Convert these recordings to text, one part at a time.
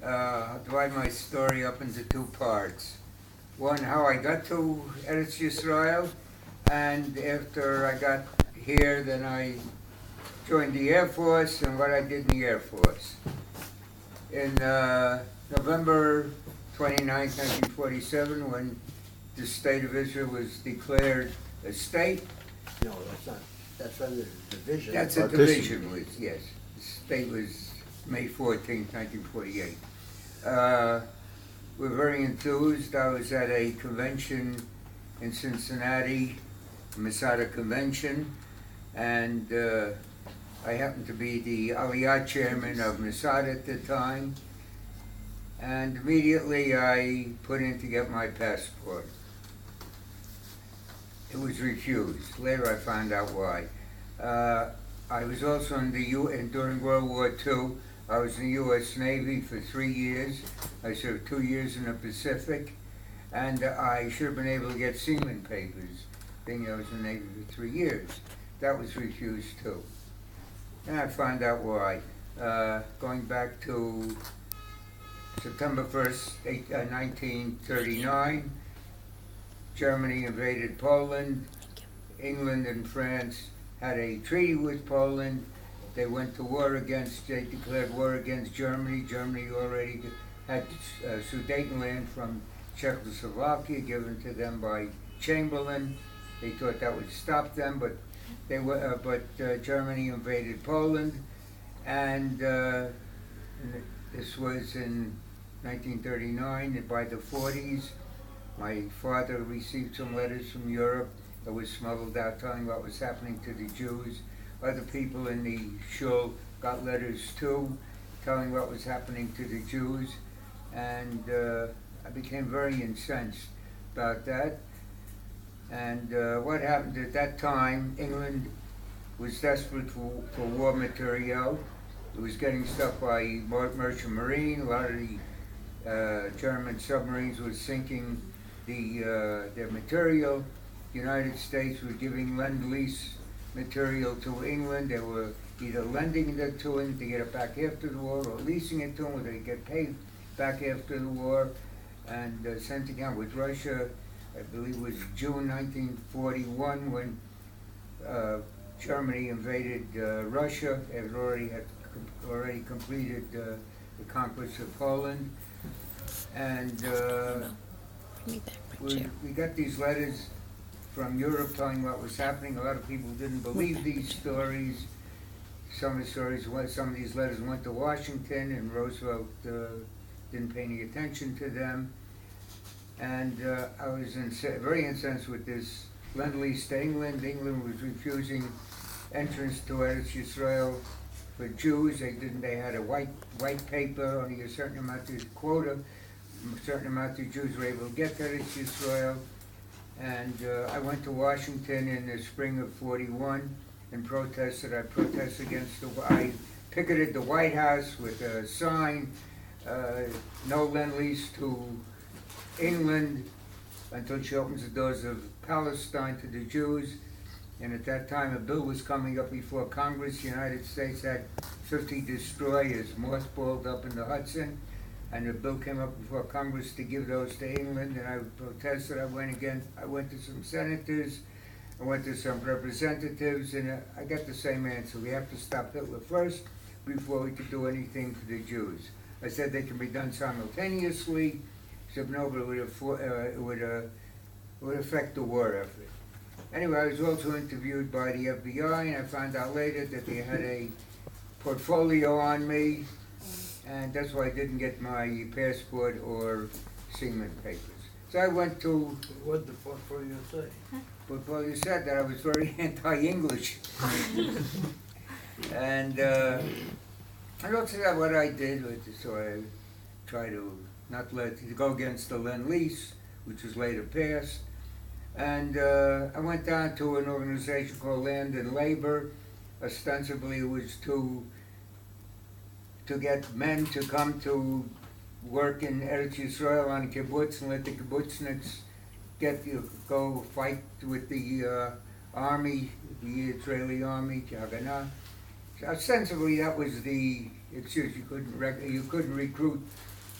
I'll divide my story up into two parts. One, how I got to Eretz Yisrael, and after I got here, then I joined the Air Force and what I did in the Air Force. In November 29th, 1947, when the state of Israel was declared a state. No, that's not, that's under the division. That's a division, yes. The state was May 14th, 1948. We're very enthused. I was at a convention in Cincinnati, Masada Convention, and I happened to be the Aliyah chairman of Masada at the time, and immediately I put in to get my passport. It was refused. Later I found out why. I was also in the during World War II. I was in the U.S. Navy for 3 years. I served 2 years in the Pacific, and I should have been able to get seaman papers, being I was in the Navy for 3 years. That was refused too. And I found out why. Going back to September 1st, 1939, Germany invaded Poland. England and France had a treaty with Poland. They went to war they declared war against Germany. Germany already had Sudetenland from Czechoslovakia given to them by Chamberlain. They thought that would stop them, but Germany invaded Poland, and this was in 1939. And by the 40s, my father received some letters from Europe that was smuggled out telling what was happening to the Jews. Other people in the shul got letters too, telling what was happening to the Jews, and I became very incensed about that. And what happened at that time, England was desperate for war material. It was getting stuff by merchant marine. A lot of the German submarines were sinking their material. The United States was giving lend-lease material to England. They were either lending it to him to get it back after the war, or leasing it to him where they get paid back after the war, and sending out with Russia. I believe it was June 1941 when Germany invaded Russia. It had already completed the conquest of Poland, and we got these letters from Europe telling what was happening. A lot of people didn't believe these stories. Some of these letters went to Washington, and Roosevelt didn't pay any attention to them. And I was very incensed with this lend-lease to England. England was refusing entrance to Eretz Yisrael for Jews. They had a white paper, only a certain amount of quota, a certain amount of Jews were able to get to Eretz Yisrael. And I went to Washington in the spring of '41 and protested. I picketed the White House with a sign, no lend-lease to England until she opens the doors of Palestine to the Jews. And at that time, a bill was coming up before Congress. The United States had 50 destroyers mothballed up in the Hudson, and the bill came up before Congress to give those to England, and I protested. I went to some senators, I went to some representatives, and I got the same answer. We have to stop Hitler first before we could do anything for the Jews. I said they can be done simultaneously, except no, but it would affect the war effort. Anyway, I was also interviewed by the FBI, and I found out later that they had a portfolio on me, and that's why I didn't get my passport or seaman papers. So I went to... What did the portfolio say? Portfolio said that I was very anti-English. And I don't say that what I did, so I tried to not go against the Lend-Lease, which was later passed. And I went down to an organization called Land and Labor. Ostensibly it was to get men to come to work in Eretz Yisrael on kibbutz and let the kibbutzniks go fight with the army, the Israeli army, Haganah. So ostensibly that was the It's just you couldn't recruit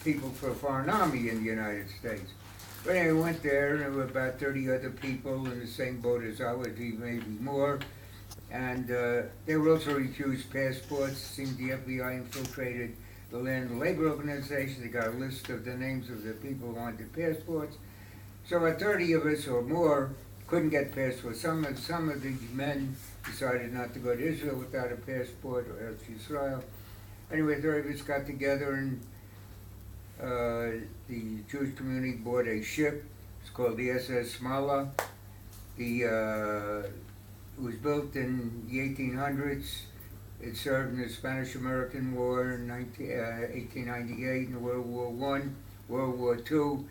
people for a foreign army in the United States. But anyway, I went there, and there were about 30 other people in the same boat as I was, even maybe more. And they were also refused passports. It seemed the FBI infiltrated the Land and Labor Organization. They got a list of the names of the people who wanted passports. So about 30 of us or more couldn't get passports. Some of the men decided not to go to Israel without a passport, or else Israel. Anyway, 30 of us got together, and the Jewish community bought a ship. It's called the SS Mamara. It was built in the 1800s. It served in the Spanish-American War in 1898, in World War I, World War II,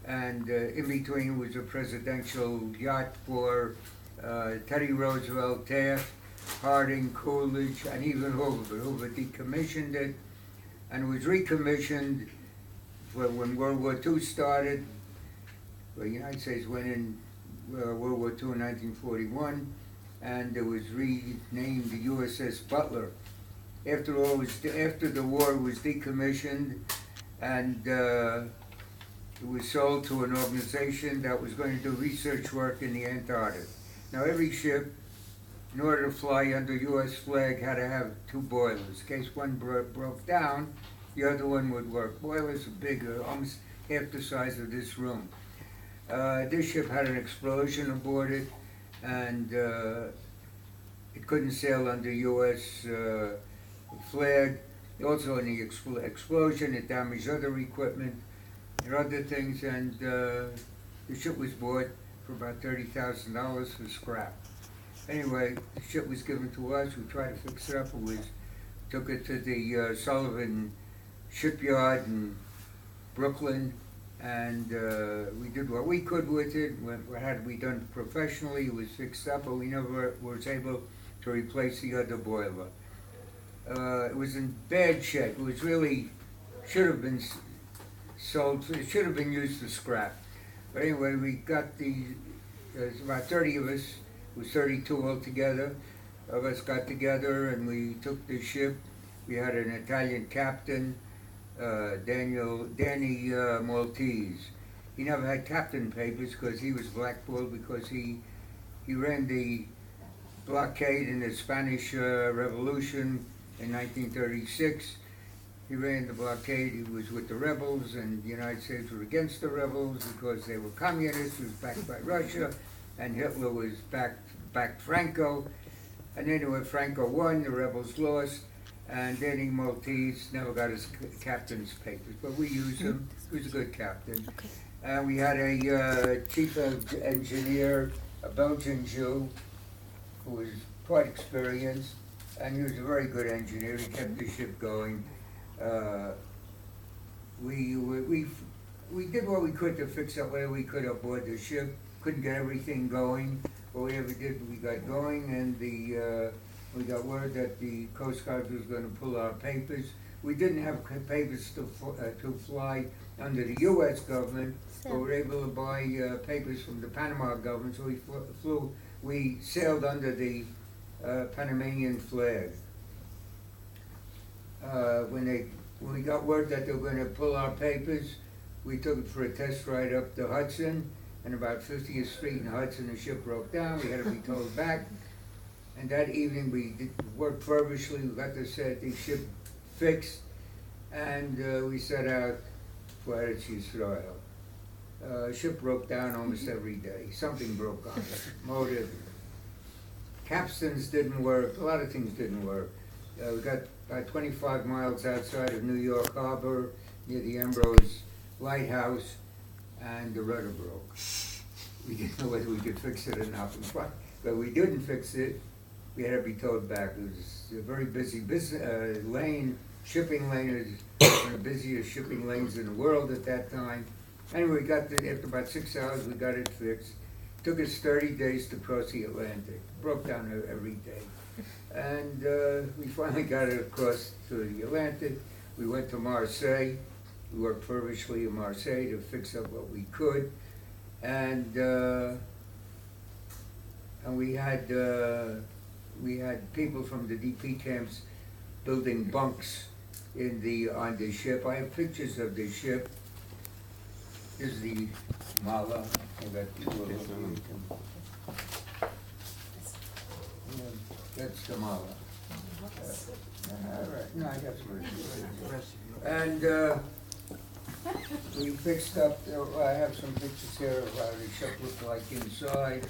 and in between was a presidential yacht for Teddy Roosevelt, Taft, Harding, Coolidge, and even Hoover. Hoover decommissioned it, and it was recommissioned when World War II started. The United States went in World War II in 1941, and it was renamed the USS Butler. After the war, it was decommissioned, and it was sold to an organization that was going to do research work in the Antarctic. Now, every ship, in order to fly under U.S. flag, had to have two boilers. In case one broke down, the other one would work. Boilers are big, almost half the size of this room. This ship had an explosion aboard it, and it couldn't sail under U.S. Flag. Also, in the explosion, it damaged other equipment and other things, and the ship was bought for about $30,000 for scrap. Anyway, the ship was given to us. We tried to fix it up. Took it to the Sullivan shipyard in Brooklyn, and we did what we could with it. What had we done professionally, it was fixed up, but we never was able to replace the other boiler. It was in bad shape. It was really, should have been sold, it should have been used for scrap. But anyway, we got there's about 30 of us, it was 32 altogether, of us got together and we took the ship. We had an Italian captain, Danny Maltese. He never had captain papers because he was blackballed because he ran the blockade in the Spanish Revolution in 1936. He ran the blockade. He was with the rebels, and the United States were against the rebels because they were communists. He was backed by Russia, and Hitler was backed Franco. And anyway, Franco won, the rebels lost, and Danny Maltese never got his captain's papers, but we used him. He was a good captain. Okay. And we had a chief engineer, a Belgian Jew, who was quite experienced, and he was a very good engineer. He kept the ship going. We did what we could to fix up whatever we could aboard the ship. Couldn't get everything going, but whatever did, we got going, and we got word that the Coast Guard was going to pull our papers. We didn't have papers to fly under the U.S. government, but we were able to buy papers from the Panama government, so we sailed under the Panamanian flag. When we got word that they were going to pull our papers, we took it for a test ride up the Hudson, and about 50th Street in Hudson, the ship broke down. We had to be towed back. And that evening we worked feverishly. We got the ship fixed, and we set out for Eretz Yisrael. Ship broke down almost every day. Something broke on it. Motor, capstans didn't work. A lot of things didn't work. We got about 25 miles outside of New York Harbor, near the Ambrose Lighthouse, and the rudder broke. We didn't know whether we could fix it or not, but we didn't fix it. We had to be towed back. It was a very busy lane. Shipping lane is one of the busiest shipping lanes in the world at that time. Anyway, after about 6 hours, we got it fixed. It took us 30 days to cross the Atlantic. Broke down every day. And we finally got it across to the Atlantic. We went to Marseille. We worked feverishly in Marseille to fix up what we could. And we had people from the DP camps building bunks on the ship. I have pictures of the ship. This is the Mala. I got two of them. Yeah, that's the Mala. All right, no, I got some. And we fixed up, I have some pictures here of how the ship looked like inside.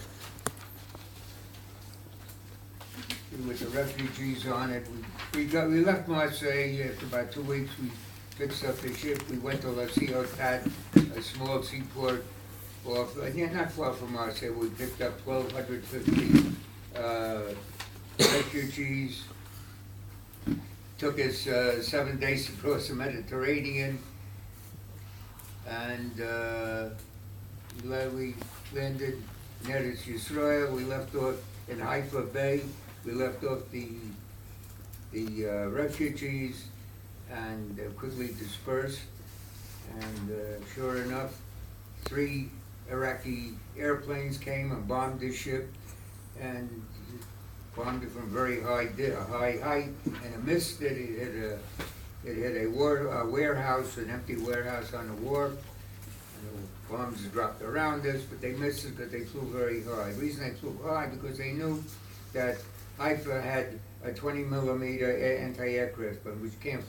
With the refugees on it. We left Marseille after about 2 weeks. We fixed up the ship. We went to La Ciotat, a small seaport off, not far from Marseille. We picked up 1,250 refugees. Took us 7 days to cross the Mediterranean. And we landed in Eretz Yisrael. We left off in Haifa Bay. We left off the refugees and quickly dispersed. And sure enough, 3 Iraqi airplanes came and bombed the ship, and bombed it from very high height, and it missed it. It hit a warehouse, an empty warehouse on the wharf. And the bombs dropped around us, but they missed it because they flew very high. The reason they flew high because they knew that Haifa had a 20mm anti-aircraft gun, which can't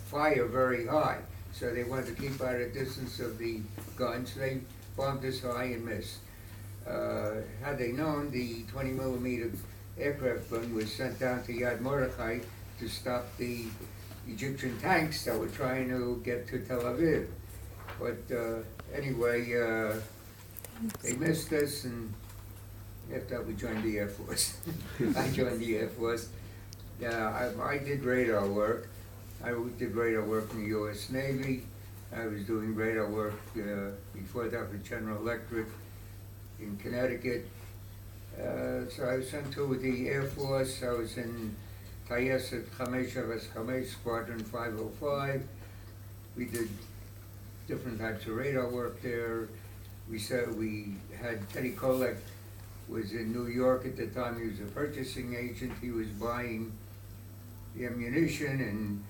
fire very high. So they wanted to keep out a distance of the gun, so they bombed us high and missed. Had they known, the 20mm aircraft gun was sent down to Yad Mordechai to stop the Egyptian tanks that were trying to get to Tel Aviv. But anyway, they missed us, and after that we joined the Air Force. I joined the Air Force. I did radar work. I did radar work in the U.S. Navy. I was doing radar work before that with General Electric in Connecticut. So I was sent to the Air Force. I was in Tayeset 505, Squadron 505. We did different types of radar work there. We had Teddy Kolek was in New York at the time. He was a purchasing agent. He was buying the ammunition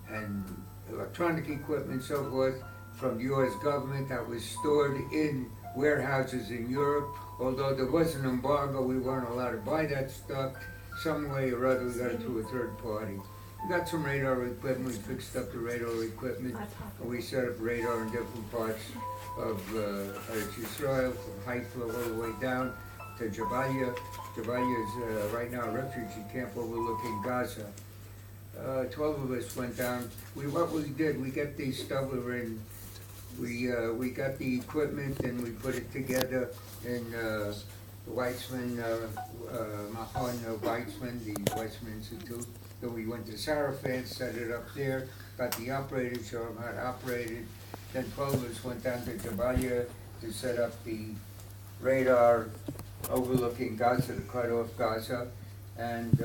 and electronic equipment and so forth from the U.S. government that was stored in warehouses in Europe. Although there was an embargo, we weren't allowed to buy that stuff. Some way or other, we got it through a third party. We got some radar equipment. We fixed up the radar equipment, and we set up radar in different parts of Eretz Yisrael, from Haifa all the way down to Jabalia. Jabalia is right now a refugee camp overlooking Gaza. 12 of us went down. What we did, we got the stuff we were in. We got the equipment and we put it together in the Weizmann, Mahon Weizmann, the Weizmann Institute. Then we went to Sarafan, set it up there, got the operator, show them how to operate it. Then 12 of us went down to Jabalia to set up the radar overlooking Gaza, to cut off Gaza. And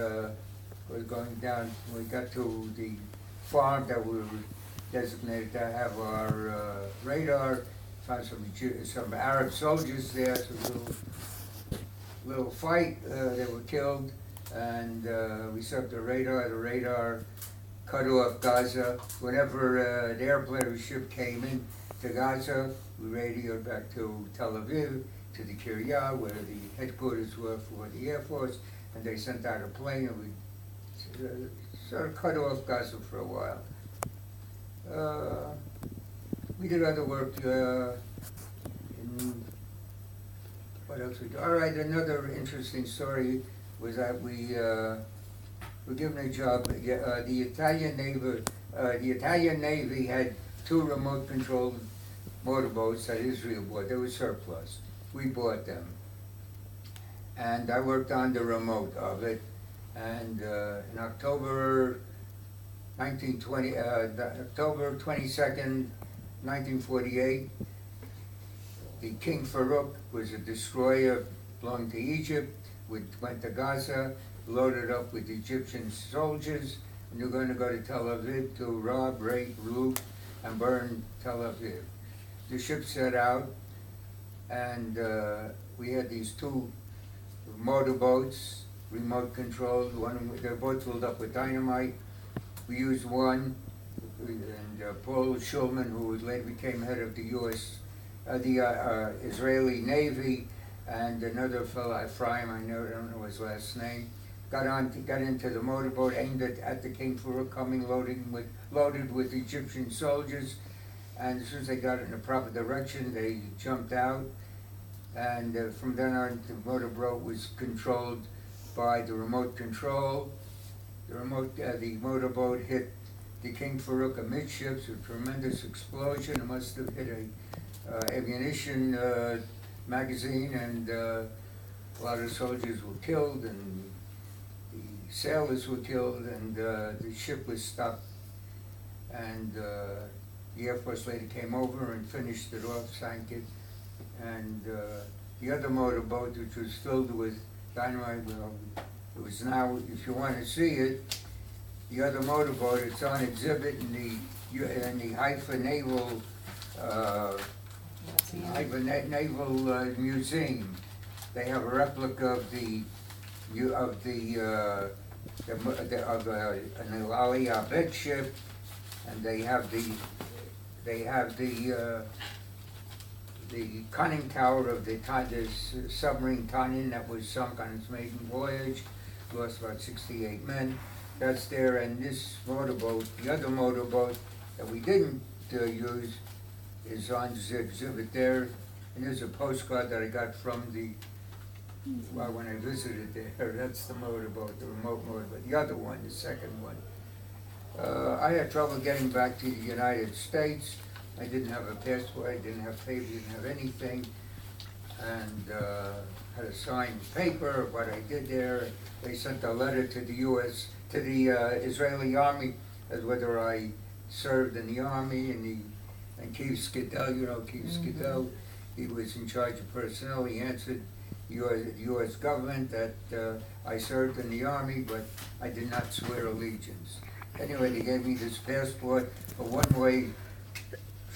we're going down, we got to the farm that we were designated to have our radar. Found some Arab soldiers there, so little fight, they were killed, and we set up the radar cut off Gaza. Whenever an airplane or ship came in to Gaza, we radioed back to Tel Aviv, to the Kiryat, where the headquarters were for the Air Force, and they sent out a plane, and we sort of cut off Gaza for a while. We did other work in, what else we did? All right, another interesting story was that we were given a job. The Italian Navy had 2 remote-controlled motorboats that Israel bought. They were surplus. We bought them, and I worked on the remote of it. And in October 22nd, 1948, the King Farouk was a destroyer belonging to Egypt, went to Gaza, loaded up with Egyptian soldiers, and they're going to go to Tel Aviv to rob, rape, loot, and burn Tel Aviv. The ship set out, and we had these 2 motorboats, remote controlled. They're both filled up with dynamite. We used one, and Paul Schulman, who later became head of the Israeli Navy, and another fellow, Ephraim, I don't know his last name, got into the motorboat aimed at the King Farouk, coming loaded with Egyptian soldiers, and as soon as they got it in the proper direction, they jumped out, and from then on, the motorboat was controlled by the remote control. The motorboat hit the King Farouk amidships, a tremendous explosion. It must have hit a ammunition magazine, and a lot of soldiers were killed, and the sailors were killed, and the ship was stopped. And the Air Force later came over and finished it off, sank it. And the other motorboat, which was filled with dynamite, well, it was now, if you want to see it, the other motorboat, it's on exhibit in the Haifa Naval Museum. They have a replica of an Aliyah bed ship, and they have the conning tower of the submarine Tanyan that was sunk on its maiden voyage, lost about 68 men. That's there, and this motorboat, the other motorboat that we didn't use, is on this exhibit there. And there's a postcard that I got from when I visited there. That's the motorboat, the remote motorboat. The other one, the second one. I had trouble getting back to the United States. I didn't have a passport, I didn't have papers, didn't have anything, and had a signed paper of what I did there. They sent a letter to the Israeli army, as whether I served in the army, and Keith Skidell, Keith Skidell, he was in charge of personnel. He answered the U.S. government that I served in the army, but I did not swear allegiance. Anyway, they gave me this passport, a one-way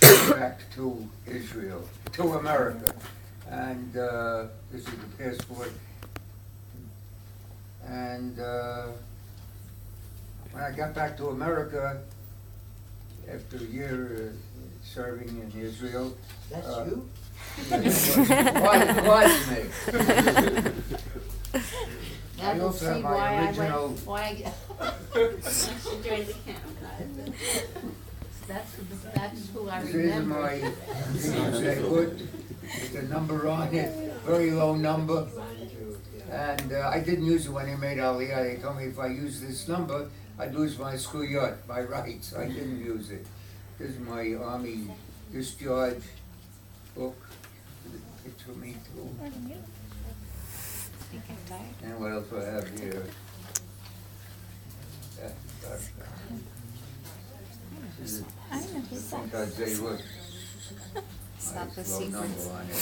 trip back to Israel, to America. And this is the passport. And when I got back to America, after a year serving in Israel. That's you? Was me. Now I you'll also have see my why I original- went, why I get. Join the camp. That's who I This is remember. my hood with the number on it, very low number. And I didn't use it when they made Aliyah. They told me if I used this number, I'd lose my schuyot, my rights. I didn't use it. This is my Army discharge book. It's for me too. And what else do I have here? Sometimes they look. It's not the Nice low sequence. number on it.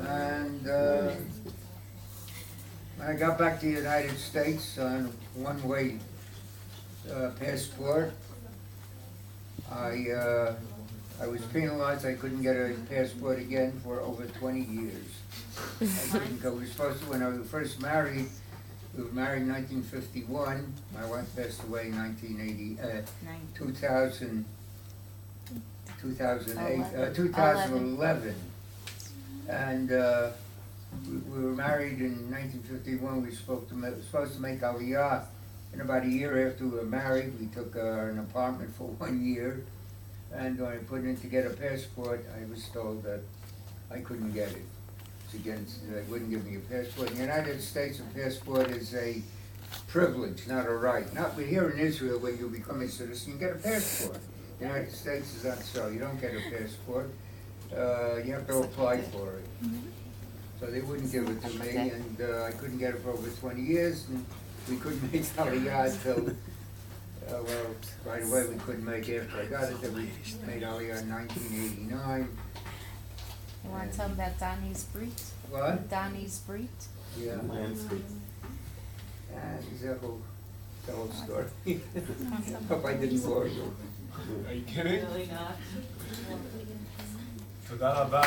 And when I got back to the United States on one-way passport, I was penalized. I couldn't get a passport again for over 20 years. I couldn't go. We were supposed to, when I was first married, we were married in 1951. My wife passed away in 2011. And we were married in 1951. We were supposed to make Aliyah. And about a year after we were married, we took an apartment for 1 year. And when I put in to get a passport, I was told that I couldn't get it. It's against, they wouldn't give me a passport. In the United States, a passport is a privilege, not a right. Not here in Israel, when you become a citizen, you get a passport. The United States is not so. You don't get a passport. You have to apply for it. So they wouldn't give it to me, and I couldn't get it for over 20 years, and we couldn't make Aliyah till, well, right away we couldn't make it after I got it, then we made Aliyah in 1989. You want to tell them about Donnie's Brit? What? Donnie's Brit? Yeah. And the whole story. Hope I didn't bore you. Are you kidding? Really not. תודה רבה.